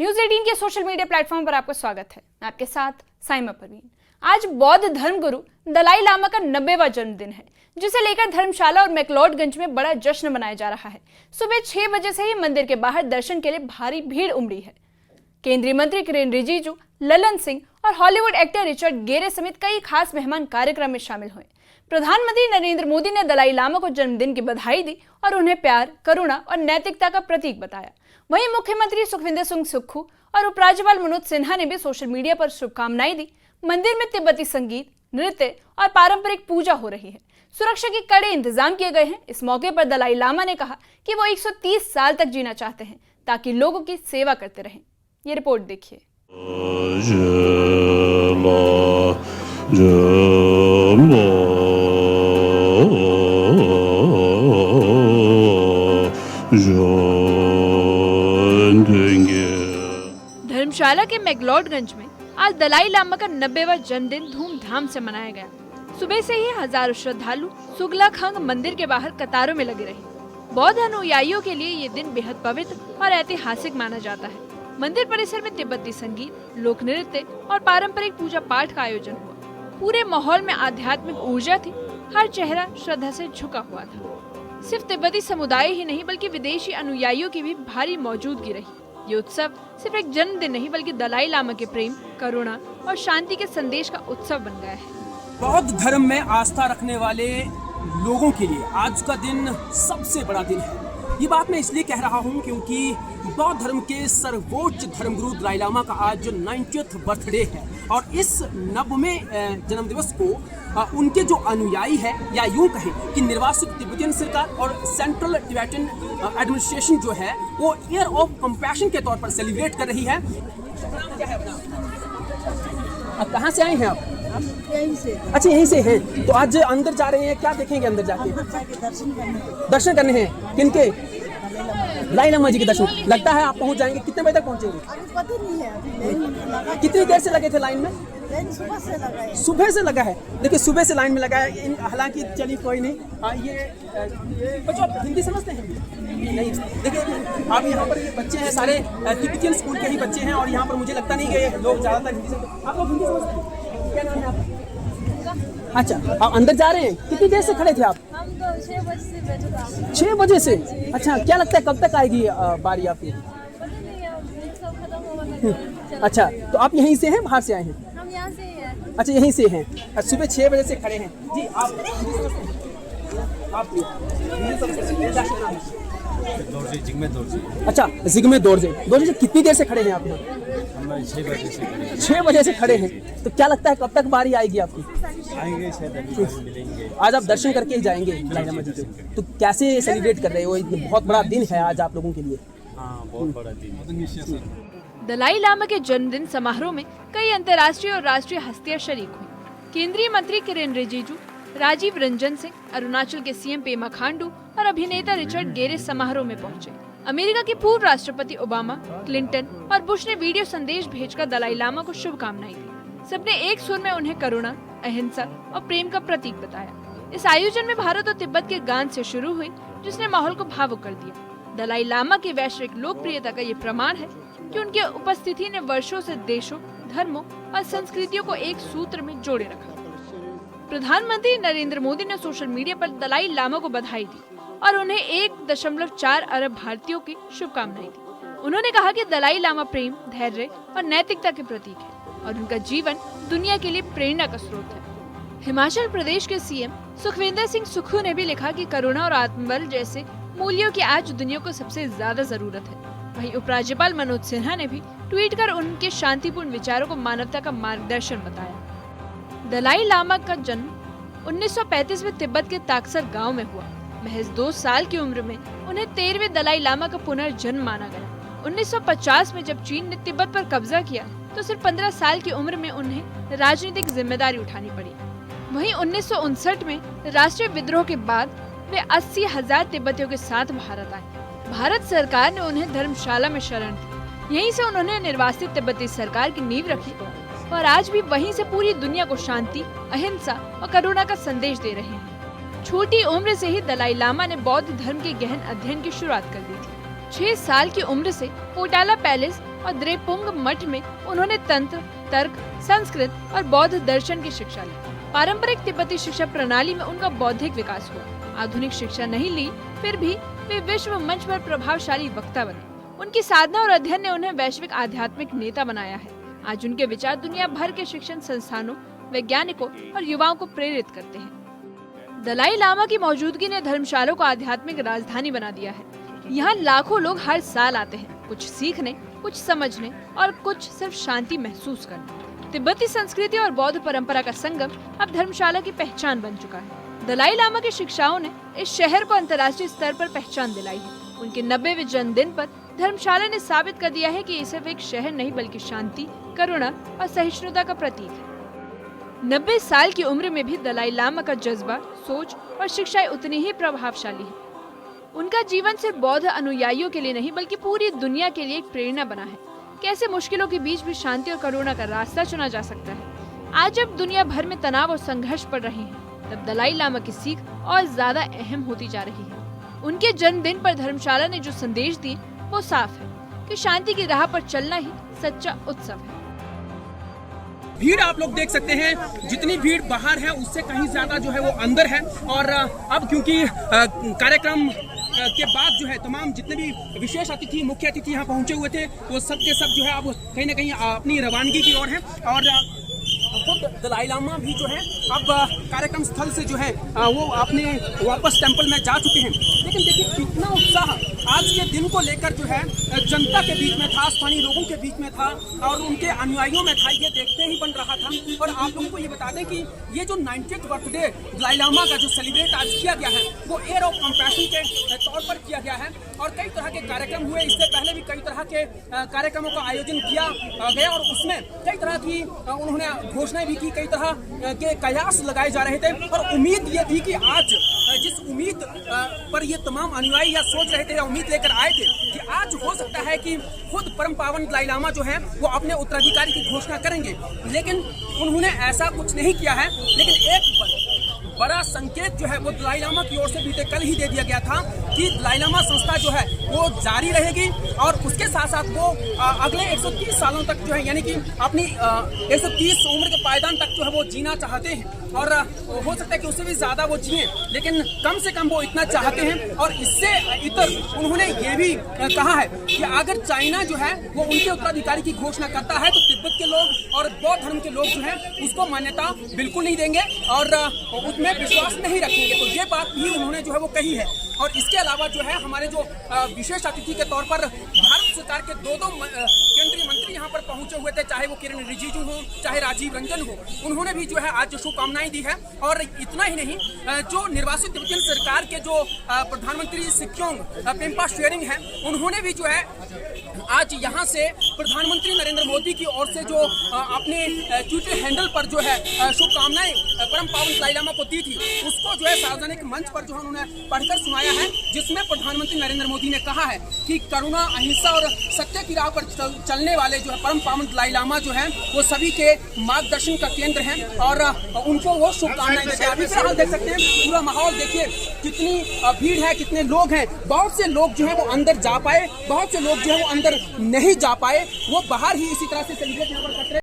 News 18 के social media platform पर आपका स्वागत है। मैं आपके साथ साइमा परवीन। आज बौद्ध धर्मगुरु दलाई लामा का 90वां जन्मदिन है, जिसे लेकर धर्मशाला और मैक्लोडगंज में बड़ा जश्न मनाया जा रहा है। सुबह 6 बजे से ही मंदिर के बाहर दर्शन के लिए भारी भीड़ उमड़ी है। केंद्रीय मंत्री किरेन रिजिजू, ललन सिंह और हॉलीवुड एक्टर रिचर्ड गेरे समेत कई खास मेहमान कार्यक्रम में शामिल हुए। प्रधानमंत्री नरेंद्र मोदी ने दलाई लामा को जन्मदिन की बधाई दी और उन्हें प्यार, करुणा और नैतिकता का प्रतीक बताया। वहीं मुख्यमंत्री सुखविंदर सिंह सुक्खू और उपराज्यपाल मनोज सिन्हा ने भी सोशल मीडिया पर शुभकामनाएं दी। मंदिर में तिब्बती संगीत, नृत्य और पारंपरिक पूजा हो रही है। सुरक्षा के कड़े इंतजाम किए गए हैं। इस मौके पर दलाई लामा ने कहा कि वो 130 साल तक जीना चाहते हैं ताकि लोगों की सेवा करते रहें। ये रिपोर्ट देखिए। धर्मशाला के मैक्लोडगंज में आज दलाई लामा का 90वां जन्मदिन धूमधाम से मनाया गया। सुबह से ही हजारों श्रद्धालु सुगलाखंग मंदिर के बाहर कतारों में लगे रहे। बौद्ध अनुयायियों के लिए ये दिन बेहद पवित्र और ऐतिहासिक माना जाता है। मंदिर परिसर में तिब्बती संगीत, लोक नृत्य और पारंपरिक पूजा पाठ का आयोजन हुआ। पूरे माहौल में आध्यात्मिक ऊर्जा थी। हर चेहरा श्रद्धा से झुका हुआ था। सिर्फ तिब्बती समुदाय ही नहीं बल्कि विदेशी अनुयायियों की भी भारी मौजूदगी रही। ये उत्सव सिर्फ एक जन्मदिन नहीं बल्कि दलाई लामा के प्रेम, करुणा और शांति के संदेश का उत्सव बन गया है। बौद्ध धर्म में आस्था रखने वाले लोगों के लिए आज का दिन सबसे बड़ा दिन है। ये बात मैं इसलिए कह रहा हूँ क्योंकि बौद्ध धर्म के सर्वोच्च धर्मगुरु दलाई लामा का आज 90th बर्थडे है और इस 90वें जन्मदिवस को उनके जो अनुयायी है या यूं कहें कि निर्वासित तिब्बतियन सरकार और सेंट्रल टिबेटन एडमिनिस्ट्रेशन जो है वो ईयर ऑफ कंपैशन के तौर पर सेलिब्रेट कर रही है। अब कहाँ से आए हैं आप? यहीं से। अच्छा, यहीं से हैं। तो आज अंदर जा रहे हैं, क्या देखेंगे अंदर जाके? दर्शन करने हैं। किनके? दलाई लामा जी के दर्शन। लगता है आप पहुंच जाएंगे। कितने बजे तक पहुंचेंगे? अभी पता नहीं है। अभी कितनी देर से लगे थे लाइन में? सुबह से लगा है। सुबह से लगा है। देखिए, सुबह से लाइन में लगा है। हालांकि चलिए कोई नहीं। ये बच्चों आप हिंदी समझते हैं? नहीं। देखिए, आप यहाँ पर ये बच्चे हैं सारे तिब्बतियन स्कूल के ही बच्चे हैं और यहाँ पर मुझे लगता नहीं कि लोग ज़्यादातर हिंदी समझते। आप लोग हिंदी समझते हैं? क्या नाम है आपका? अच्छा, आप अंदर जा रहे हैं। कितनी देर से खड़े थे आप? हम तो 6 बजे से बैठे थे। 6 बजे से? अच्छा, क्या लगता है कब तक आएगी बारी आपकी? पता नहीं है, सब खत्म होगा। अच्छा, तो आप यहीं से हैं, बाहर से आए हैं? हम यहाँ से ही हैं। अच्छा, यहीं से हैं। सुबह 6 बजे से खड़े हैं। जी, आप हिंदी समझते हैं? आप हिंदी समझते हैं? अच्छा, जिग्मे दोरजे से कितनी देर से खड़े हैं आप यहाँ? 6 बजे से खड़े हैं। तो क्या लगता है कब तक बारी आएगी आपकी? आएंगे शायद, अभी मिलेंगे। आज आप दर्शन करके ही जाएंगे दलाई लामा जी के। तो कैसे सेलिब्रेट कर रहे हो? ये बहुत बड़ा दिन है आज आप लोगों के लिए। हाँ, बहुत बड़ा दिन है। दलाई लामा के जन्मदिन समारोह में कई अंतर्राष्ट्रीय और राष्ट्रीय हस्तियां शरीक हुई। केंद्रीय मंत्री किरेन रिजिजू, राजीव रंजन सिंह, अरुणाचल के सीएम पेमा खांडू और अभिनेता रिचर्ड गेरे समारोह में पहुंचे। अमेरिका के पूर्व राष्ट्रपति ओबामा, क्लिंटन और बुश ने वीडियो संदेश भेजकर दलाई लामा को शुभकामनाएं दी। सबने एक सुर में उन्हें करुणा, अहिंसा और प्रेम का प्रतीक बताया। इस आयोजन में भारत और तिब्बत के गान से शुरू हुई, जिसने माहौल को भावुक कर दिया। दलाई लामा की वैश्विक लोकप्रियता का ये प्रमाण है कि उनकी उपस्थिति ने वर्षों से देशों, धर्मों और संस्कृतियों को एक सूत्र में जोड़े रखा। प्रधानमंत्री नरेंद्र मोदी ने सोशल मीडिया पर दलाई लामा को बधाई दी और उन्हें 1.4 अरब भारतीयों की शुभकामनाएं दी। उन्होंने कहा कि दलाई लामा प्रेम, धैर्य और नैतिकता के प्रतीक है और उनका जीवन दुनिया के लिए प्रेरणा का स्रोत है। हिमाचल प्रदेश के सीएम सुखविंदर सिंह सुक्खू ने भी लिखा कि करुणा और आत्मबल जैसे मूल्यों की आज दुनिया को सबसे ज्यादा जरूरत है। वहीं उपराज्यपाल मनोज सिन्हा ने भी ट्वीट कर उनके शांतिपूर्ण विचारों को मानवता का मार्गदर्शन बताया। दलाई लामा का जन्म 1935 में तिब्बत के ताकसर गांव में हुआ। महज 2 साल की उम्र में उन्हें 13वें दलाई लामा का पुनर्जन्म माना गया। 1950 में जब चीन ने तिब्बत पर कब्जा किया तो सिर्फ 15 साल की उम्र में उन्हें राजनीतिक जिम्मेदारी उठानी पड़ी। वहीं 1959 में राष्ट्रीय विद्रोह के बाद वे 80,000 तिब्बतियों के साथ भारत आए। भारत सरकार ने उन्हें धर्मशाला में शरण दी। यहीं से उन्होंने निर्वासित तिब्बती सरकार की नींव रखी और आज भी वहीं से पूरी दुनिया को शांति, अहिंसा और करुणा का संदेश दे रहे हैं। छोटी उम्र से ही दलाई लामा ने बौद्ध धर्म के गहन अध्ययन की शुरुआत कर दी थी। 6 साल की उम्र से पोटाला पैलेस और द्रेपुंग मठ में उन्होंने तंत्र, तर्क, संस्कृत और बौद्ध दर्शन की शिक्षा ली। पारंपरिक तिब्बती शिक्षा प्रणाली में उनका बौद्धिक विकास हुआ। आधुनिक शिक्षा नहीं ली, फिर भी वे विश्व मंच पर प्रभावशाली वक्ता बने। उनकी साधना और अध्ययन ने उन्हें वैश्विक आध्यात्मिक नेता बनाया है। आज उनके विचार दुनिया भर के शिक्षण संस्थानों, वैज्ञानिकों और युवाओं को प्रेरित करते हैं। दलाई लामा की मौजूदगी ने धर्मशाला को आध्यात्मिक राजधानी बना दिया है। यहाँ लाखों लोग हर साल आते हैं, कुछ सीखने, कुछ समझने और कुछ सिर्फ शांति महसूस करने। तिब्बती संस्कृति और बौद्ध परंपरा का संगम अब धर्मशाला की पहचान बन चुका है। दलाई लामा की शिक्षाओं ने इस शहर को अंतर्राष्ट्रीय स्तर पर पहचान दिलाई है। उनके 90वें जन्मदिन पर धर्मशाला ने साबित कर दिया है कि ये सिर्फ एक शहर नहीं बल्कि शांति, करुणा और सहिष्णुता का प्रतीक है। 90 साल की उम्र में भी दलाई लामा का जज्बा, सोच और शिक्षाएं उतनी ही प्रभावशाली है। उनका जीवन सिर्फ बौद्ध अनुयायियों के लिए नहीं बल्कि पूरी दुनिया के लिए एक प्रेरणा बना है। कैसे मुश्किलों के बीच भी शांति और करुणा का रास्ता चुना जा सकता है। आज जब दुनिया भर में तनाव और संघर्ष बढ़ रहे हैं, तब दलाई लामा की सीख और ज्यादा अहम होती जा रही है। उनके जन्मदिन पर धर्मशाला ने जो संदेश दिए वो साफ है कि शांति की राह पर चलना ही सच्चा उत्सव है। भीड़ आप लोग देख सकते हैं, जितनी भीड़ बाहर है उससे कहीं ज्यादा जो है वो अंदर है। और अब क्योंकि कार्यक्रम के बाद जो है तमाम जितने भी विशेष अतिथि, मुख्य अतिथि यहाँ पहुंचे हुए थे, वो सब के सब जो है अब कहीं ना कहीं अपनी रवानगी की ओर है। और खुद दलाई लामा भी जो है अब कार्यक्रम स्थल से जो है वो अपने वापस टेंपल में जा चुके हैं। लेकिन देखिए कितना उत्साह आज के दिन को लेकर जो है जनता के बीच में था, स्थानीय लोगों के बीच में था और उनके अनुयायियों में था। ये देखते ही बन रहा था। और आप लोगों को ये बता दें कि ये जो 90th बर्थडे दलाई लामा का जो सेलिब्रेट आज किया गया है वो एयर ऑफ कंपैशन के तौर पर किया गया है। और कई तरह के कार्यक्रम हुए, इससे पहले भी कई तरह के कार्यक्रमों का आयोजन किया गया और उसमें कई तरह की उन्होंने घोषणाएं भी की, कई तरह के कयास लगाए जा रहे थे। और उम्मीद ये थी कि आज जिस उम्मीद पर ये तमाम अनुयायी या सोच रहे थे या उम्मीद लेकर आए थे कि आज हो सकता है कि खुद परम पावन दलाई लामा जो है वो अपने उत्तराधिकारी की घोषणा करेंगे, लेकिन उन्होंने ऐसा कुछ नहीं किया है। लेकिन एक बड़ा संकेत जो है वो दलाई लामा की ओर से बीते कल ही दे दिया गया था कि दलाई लामा संस्था जो है वो जारी रहेगी और उसके साथ साथ वो अगले 130 सालों तक जो है यानी कि अपनी 130 उम्र के पायदान तक जो है वो जीना चाहते हैं। और हो सकता है कि उससे भी ज्यादा वो जिए, लेकिन कम से कम वो इतना चाहते हैं। और इससे इतर उन्होंने ये भी कहा है कि अगर चाइना जो है वो उनके उत्तराधिकारी की घोषणा करता है तो तिब्बत के लोग और बौद्ध धर्म के लोग जो है उसको मान्यता बिल्कुल नहीं देंगे और उसमें विश्वास नहीं रखेंगे। तो ये बात भी उन्होंने जो है वो कही है। और इसके अलावा जो है हमारे जो विशेष अतिथि के तौर पर भारत सरकार के दो केंद्रीय मंत्री यहाँ पर पहुंचे हुए थे, चाहे वो किरण रिजिजू हो चाहे राजीव रंजन हो, उन्होंने भी जो है आज शुभकामनाएं दी है। और इतना ही नहीं, जो निर्वासित तिब्बतियन सरकार के जो प्रधानमंत्री सिक्योंग पेम्पा शेरिंग हैं, उन्होंने भी जो है आज यहाँ से प्रधानमंत्री नरेंद्र मोदी की ओर से जो अपने ट्विटर हैंडल पर जो है शुभकामनाएं परम पावन दलाई लामा को दी थी, उसको जो है सार्वजनिक मंच पर जो है उन्होंने पढ़कर सुनाया है, जिसमें प्रधानमंत्री नरेंद्र मोदी ने कहा है कि करुणा, अहिंसा और सत्य की राह पर चलने वाले जो है परम पावन दलाई लामा जो है वो सभी के मार्गदर्शन का केंद्र हैं और उनको वो शुभकामनाएं देते हैं। अभी फिलहाल देख सकते हैं पूरा माहौल देखिए, कितनी भीड़ है, कितने लोग हैं। बहुत से लोग जो है वो अंदर जा पाए, बहुत से लोग जो है वो अंदर नहीं जा पाए, वो बाहर ही इसी तरह से सेलिब्रेट यहाँ पर करते हैं।